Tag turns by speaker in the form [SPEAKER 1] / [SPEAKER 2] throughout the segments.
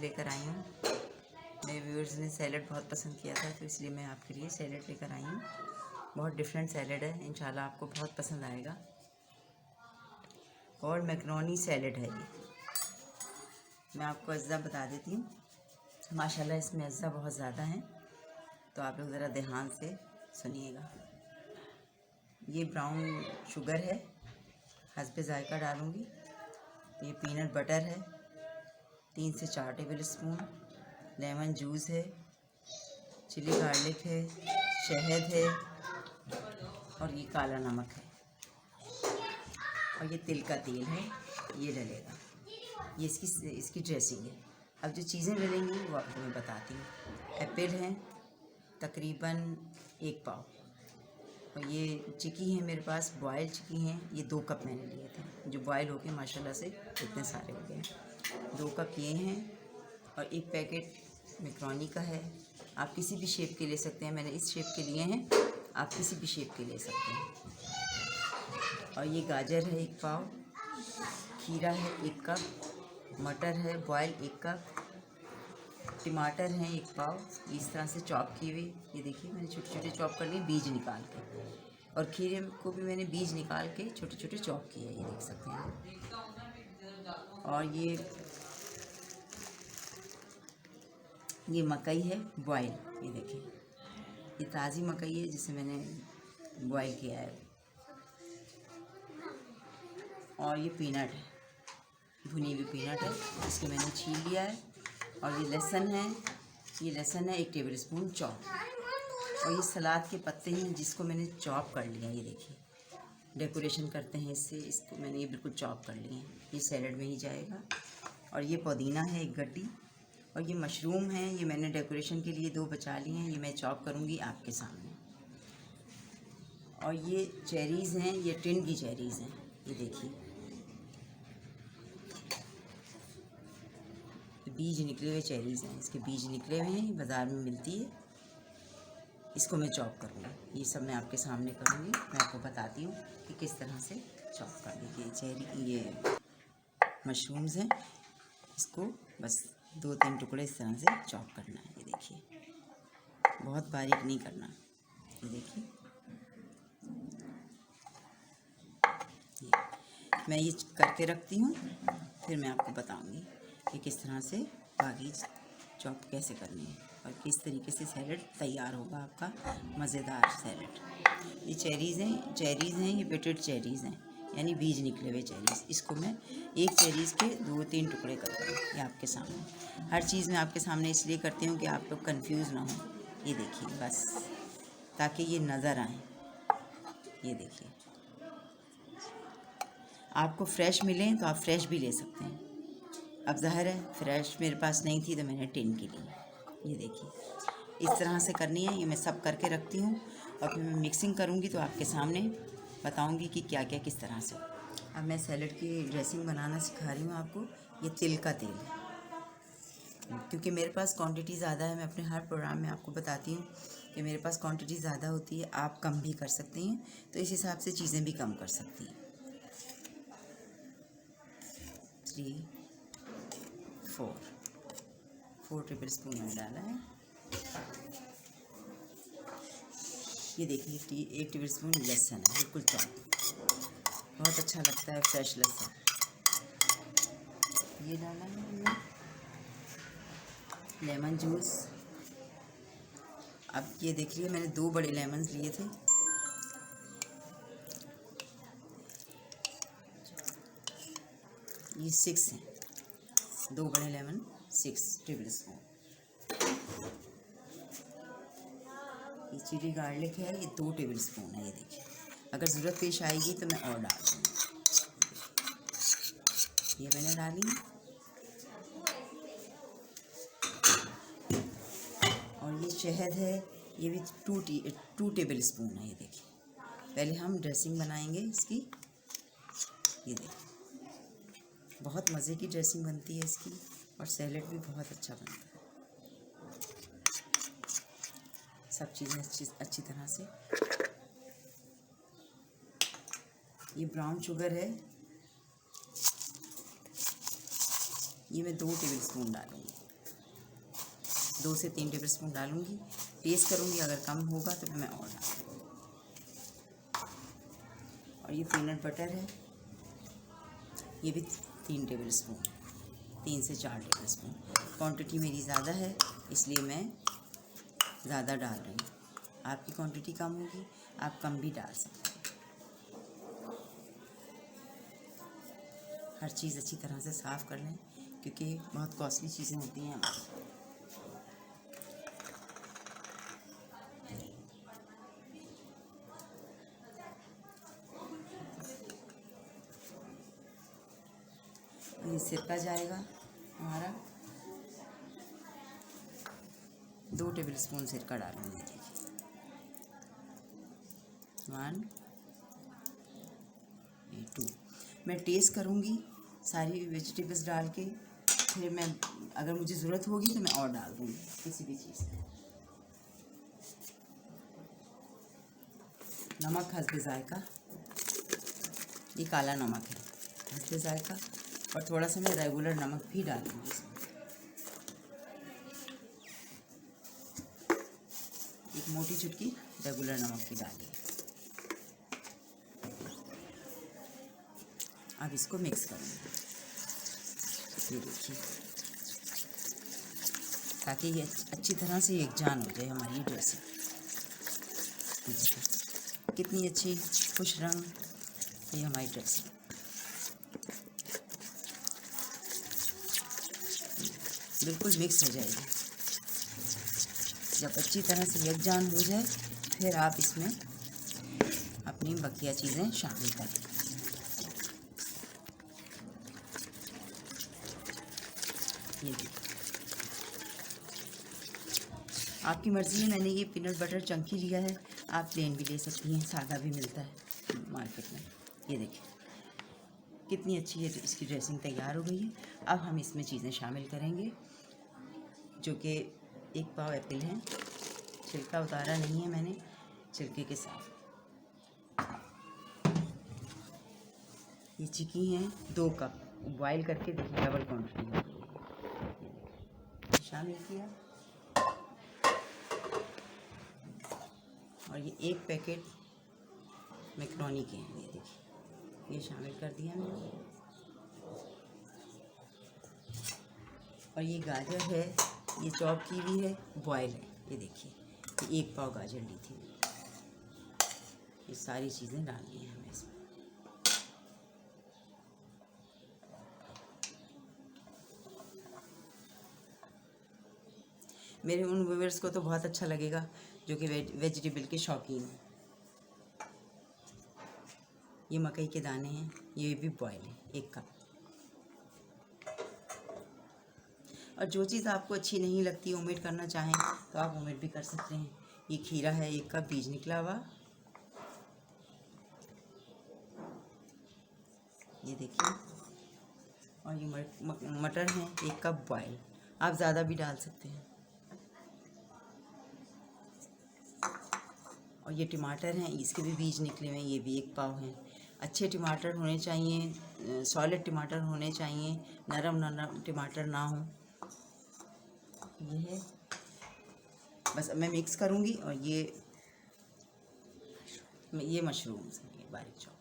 [SPEAKER 1] लेकर आई हूँ। मेरे व्यूअर्स ने सैलड बहुत पसंद किया था, तो इसलिए मैं आपके लिए सैलड लेकर आई हूँ। बहुत डिफरेंट सैलड है, इंशाल्लाह आपको बहुत पसंद आएगा। और मैकरोनी सैलड है ये। मैं आपको अज्जा बता देती हूँ। माशाल्लाह इसमें अज्जा बहुत ज़्यादा हैं, तो आप लोग ज़रा ध्यान से सुनिएगा। ये ब्राउन शुगर है, हस्बे जायका डालूँगी। ये पीनट बटर है 3 से 4 टेबल स्पून, लेमन जूस है, चिली गार्लिक है, शहद है और ये काला नमक है और ये तिल का तेल है, ये डलेगा। ये इसकी ड्रेसिंग है। अब जो चीज़ें डलेंगी वो आपको मैं बताती हूँ। एप्पल है तकरीबन 1 पाव, और ये चिकी है मेरे पास, बॉयल चिकी हैं। ये 2 कप मैंने लिए थे, जो बॉयल होके माशाल्लाह से इतने सारे हो गए। 2 कप ये हैं और 1 पैकेट मैकरोनी का है। आप किसी भी शेप के ले सकते हैं, मैंने इस शेप के लिए हैं, आप किसी भी शेप के ले सकते हैं। और ये गाजर है 1 पाव, खीरा है 1 कप, मटर है बॉयल 1 कप, टमाटर हैं 1 पाव, इस तरह से चॉप किए हुए। ये देखिए मैंने छोटे छोटे चॉप कर लिए बीज निकाल के, और खीरे को भी मैंने बीज निकाल के छोटे छोटे चॉप किए, ये देख सकते हैं। और ये मकई है बॉयल, ये देखिए ये ताज़ी मकई है जिसे मैंने बॉयल किया है। और ये पीनट है, भुनी हुई पीनट है, इसको मैंने छील लिया है। और ये लहसुन है, ये लहसुन है 1 टेबल स्पून चॉप। और ये सलाद के पत्ते हैं जिसको मैंने चॉप कर लिया, ये देखिए डेकोरेशन करते हैं इससे, इसको मैंने ये बिल्कुल चॉप कर लिए हैं, ये सैलड में ही जाएगा। और ये पुदीना है 1 गड्डी, और ये मशरूम है, ये मैंने डेकोरेशन के लिए 2 बचा लिए हैं, ये मैं चॉप करूँगी आपके सामने। और ये चेरीज़ हैं, ये टिन की चेरीज़ हैं, ये देखिए बीज निकले हुए चेरीज़ हैं, इसके बीज निकले हुए हैं, बाज़ार में मिलती है। इसको मैं चॉप करूँगी, ये सब मैं आपके सामने करूँगी। मैं आपको बताती हूँ कि किस तरह से चॉप कर लीजिए। चेरी ये मशरूम्स हैं, इसको बस 2-3 टुकड़े इस तरह से चॉप करना है। ये देखिए बहुत बारीक नहीं करना, ये देखिए मैं ये करके रखती हूँ, फिर मैं आपको बताऊँगी कि किस तरह से बाकी चॉप कैसे करनी है और किस तरीके से सैलड तैयार होगा आपका मज़ेदार सैलड। ये चेरीज़ हैं, ये पेटेड चेरीज़ हैं, यानी बीज निकले हुए चेरीज़। इसको मैं 1 चेरीज़ के 2-3 टुकड़े कर दूँ, ये आपके सामने। हर चीज़ मैं आपके सामने इसलिए करती हूँ कि आप लोग कंफ्यूज ना हो। ये देखिए बस, ताकि ये नज़र आए। ये देखिए आपको फ्रेश मिलें तो आप फ्रेश भी ले सकते हैं। अब ज़ाहिर है फ्रेश मेरे पास नहीं थी तो मैंने टिन की ली। ये देखिए इस तरह से करनी है। ये मैं सब करके रखती हूँ और फिर मैं मिक्सिंग करूँगी तो आपके सामने बताऊँगी कि क्या क्या किस तरह से। अब मैं सैलड की ड्रेसिंग बनाना सिखा रही हूँ आपको। ये तिल का तेल है, क्योंकि मेरे पास क्वांटिटी ज़्यादा है। मैं अपने हर प्रोग्राम में आपको बताती हूँ कि मेरे पास क्वांटिटी ज़्यादा होती है, आप कम भी कर सकती हैं, तो इस हिसाब से चीज़ें भी कम कर सकती हैं। 4 टेबल स्पून में डाला है। ये देखिए 1 टेबल स्पून लहसुन है, बिल्कुल चॉप, बहुत अच्छा लगता है फ्रेश लहसुन। ये डाला है हमने लेमन जूस। अब ये देखिए मैंने 2 बड़े लेमन लिए थे, ये 6 हैं, 2 बड़े लेमन 6 टेबल स्पून। ये चिली गार्लिक है, ये 2 टेबल स्पून है। ये देखिए अगर ज़रूरत पेश आएगी तो मैं और डाल दूँगी। ये मैंने डाली। और ये शहद है, ये भी 2 टेबल स्पून है। ये देखिए पहले हम ड्रेसिंग बनाएंगे इसकी। ये देखिए बहुत मज़े की ड्रेसिंग बनती है इसकी, और सैलड भी बहुत अच्छा बनता है। सब चीज़ें अच्छी तरह से। ये ब्राउन शुगर है, ये मैं 2 टेबल स्पून डालूँगी। 2 से 3 टेबल स्पून डालूँगी। टेस्ट करूँगी, अगर कम होगा तो फिर मैं और डालूँगी। और ये पीनट बटर है, ये भी 3 टेबल स्पून, 3 से 4 टेबल स्पून। क्वांटिटी मेरी ज़्यादा है इसलिए मैं ज़्यादा डाल रही हूँ। आपकी क्वांटिटी कम होगी, आप कम भी डाल सकते हैं। हर चीज़ अच्छी तरह से साफ़ कर लें क्योंकि बहुत कॉस्टली चीज़ें होती हैं हमारी। ये सिरका जाएगा हमारा, 2 टेबल स्पून सिरका डालूंगी। देखिए 1 2। मैं टेस्ट करूँगी सारी वेजिटेबल्स डाल के, फिर मैं अगर मुझे ज़रूरत होगी तो मैं और डाल दूँगी किसी भी चीज़ में। नमक हस्बे जायका, ये काला नमक है हस्बे जायका, और थोड़ा सा मैं रेगुलर नमक भी डालूँगी इसमें। एक मोटी चुटकी रेगुलर नमक की डालिए। अब इसको मिक्स करूँगी, ये देखिए, ताकि ये अच्छी तरह से एकजान हो जाए हमारी ड्रेसिंग। कितनी अच्छी खुश रंग ये हमारी ड्रेसिंग, बिल्कुल मिक्स हो जाएगी। जब अच्छी तरह से एकजान हो जाए फिर आप इसमें अपनी बकिया चीज़ें शामिल करें। ये देखिए, आपकी मर्ज़ी है। मैंने ये पीनट बटर चंकी लिया है, आप प्लेन भी ले सकती हैं, सादा भी मिलता है मार्केट में। ये देखिए कितनी अच्छी है इसकी ड्रेसिंग तैयार हो गई है। अब हम इसमें चीज़ें शामिल करेंगे, जो कि 1 पाव एप्पल है, छिलका उतारा नहीं है मैंने, छिलके के साथ। ये चिकी हैं 2 कप, बॉयल करके देखिए डबल क्वांटिटी हो गई है, शामिल किया। और ये 1 पैकेट मैक्रोनी के हैं, ये देखिए, ये शामिल कर दिया मैंने। और ये गाजर है, ये चॉप की भी है, बॉयल है, ये देखिए, ये 1 पाव गाजर ली थी। ये सारी चीज़ें डालनी है हमें इसमें। मेरे उन व्यूअर्स को तो बहुत अच्छा लगेगा जो कि वेजिटेबल के शौकीन हैं। ये मकई के दाने हैं, ये भी बॉयल है, 1 कप। और जो चीज़ आपको अच्छी नहीं लगती, ओमिट करना चाहें तो आप ओमिट भी कर सकते हैं। ये खीरा है, 1 कप बीज निकला हुआ, ये देखिए। और ये मटर हैं, 1 कप बॉयल, आप ज़्यादा भी डाल सकते हैं। और ये टमाटर हैं, इसके भी बीज निकले हुए हैं, ये भी 1 पाव हैं। अच्छे टमाटर होने चाहिए, सॉलिड टमाटर होने चाहिए, नरम टमाटर ना हो। ये है, बस अब मैं मिक्स करूँगी। और ये मशरूम्स हैं, ये बारीक चॉप।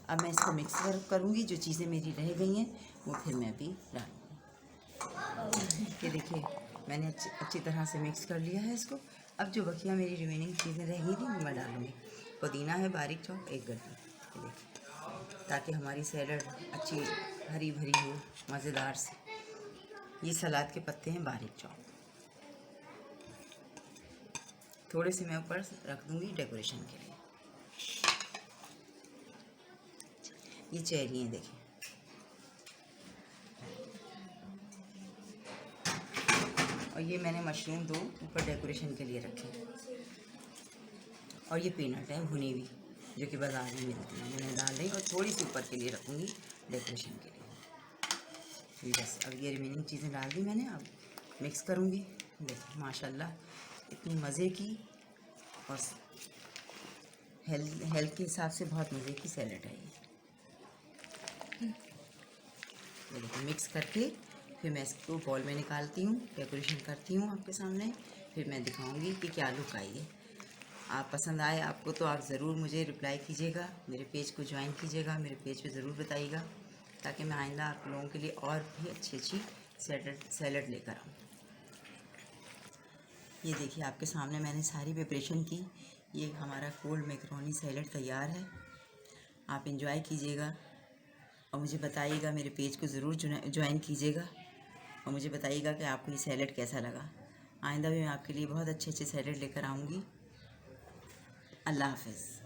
[SPEAKER 1] अब मैं इसको मिक्स करूँगी, जो चीज़ें मेरी रह गई हैं वो फिर मैं अभी डालूँगी। ये देखिए मैंने अच्छी तरह से मिक्स कर लिया है इसको। अब जो बकिया मेरी रिमेनिंग चीज़ें रह गई थी वो मैं डालूँगी। पुदीना है बारीक चॉप, 1 गड्डी, ये देखिए, ताकि हमारी सैलड अच्छी हरी भरी हो, मज़ेदार से। ये सलाद के पत्ते हैं बारीक चॉप, थोड़े से मैं ऊपर रख दूँगी डेकोरेशन के लिए। ये चेरी हैं, देखिए, और ये मैंने मशरूम 2 ऊपर डेकोरेशन के लिए रखे। और ये पीनट है भुनी हुई, जो कि बाज़ार में मिलती है, मैंने डाल दी। और थोड़ी सी ऊपर के लिए रखूँगी डेकोरेशन के लिए। बस अब ये रिमेनिंग चीज़ें डाल दी मैंने, अब मिक्स करूँगी। देखिए माशाल्लाह इतनी मज़े की और हेल्थ के हिसाब से बहुत मज़े की सैलड है ये। देखिए मिक्स करके फिर मैं इसको बॉल में निकालती हूँ, डेकोरेशन करती हूँ आपके सामने, फिर मैं दिखाऊंगी कि क्या लुक आई है। आप पसंद आए आपको तो आप ज़रूर मुझे रिप्लाई कीजिएगा, मेरे पेज को ज्वाइन कीजिएगा, मेरे पेज पे ज़रूर बताइएगा, ताकि मैं आइंदा आप लोगों के लिए और भी अच्छी सैलड लेकर आऊँ। ये देखिए आपके सामने मैंने सारी प्रिपरेशन की। ये हमारा कोल्ड मैकरोनी सैलड तैयार है। आप इंजॉय कीजिएगा और मुझे बताइएगा, मेरे पेज को ज़रूर ज्वाइन कीजिएगा और मुझे बताइएगा कि आपको ये सैलड कैसा लगा। आइंदा भी मैं आपके लिए बहुत अच्छे सैलड लेकर आऊँगी। अल्लाह हाफ़िज़।